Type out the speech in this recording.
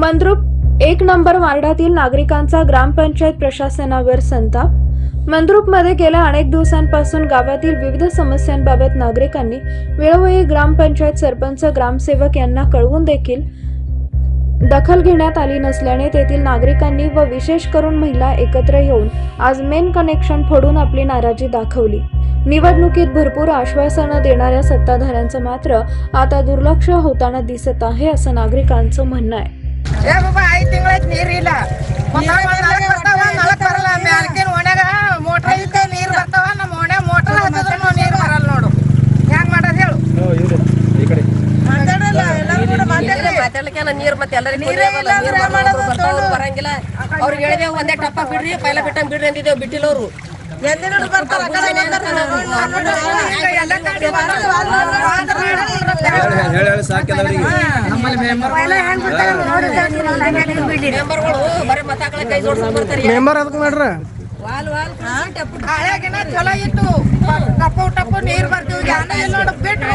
Mandrup 1 number वार्डातील नागरिकांचा ग्रामपंचायत प्रशासनावर संताप. मंद्रुपमध्ये गेल्या अनेक दिवसांपासून गावातील विविध समस्यांबाबत नागरिकांनी वेळोवेळी ग्रामपंचायत सरपंच ग्रामसेवक यांना कळवून देखील दखल घेण्यात आली नसल्याने तेथील नागरिकांनी व विशेष करून महिला एकत्र येऊन आज मेन कनेक्शन फोडून आपली नाराजी दाखवली. निवडणुकीत भरपूर आश्वासनं देणाऱ्या सत्ताधाऱ्यांचं मात्र आता दुर्लक्ष होताना दिसत आहे असं नागरिकांचं म्हणणं आहे. ಏ ಬಾಬಾ 5 ತಿಂಗಳಾಯ್ತು ನೀರಿಲ್ಲ. ನಾಲ್ಕು ಬರ್ತಾವ ನಾಲ್ಕು ಬರಲ್ಲ. ಮ್ಯಾಲ್ಕಿನ ಓಣ್ಯಾಗ ಮೋಟರ್ ಇದ್ದ ನೀರು ಬರ್ತಾವ. ನಮ್ಮ ಓಣ್ಯಾಗ ಮೋಟರ್ ಹತ್ತಿದ್ರು ನೀರು ಬರಲ್ಲ ನೋಡು. ಹೆಂಗ್ ಮಾಡೋದು ಹೇಳು? ಮಾತಾಡ್ಲಿಕ್ಕೆ ನೀರು ಮತ್ತೆ ಎಲ್ಲರಿಗೂ ಬರಂಗಿಲ್ಲ. ಅವ್ರಿಗೆ ಹೇಳಿದೆವು ಒಂದೇ ಟಪ್ಪ ಬಿಡ್ರಿ, ಪೈಲ ಬಿಟ್ಟಂಗ್ ಬಿಡ್ರಿ ಅಂದಿದ್ದೇವು, ಬಿಟ್ಟಿಲ್ಲ ಅವರು. ಬರೀ ಮತ್ತಾಕಳ ಕೈ ಜೋಡ್ಸ್ಕೊಂಡ್ ಬರ್ತಾರೆ. ಹಳೆಗಿನ ಚಲೋ ಇತ್ತು. ಟಪ್ಪು ಟಪ್ಪು ನೀರು ಬರ್ತೀವಿ. ನೋಡು ಬಿಟ್ಟು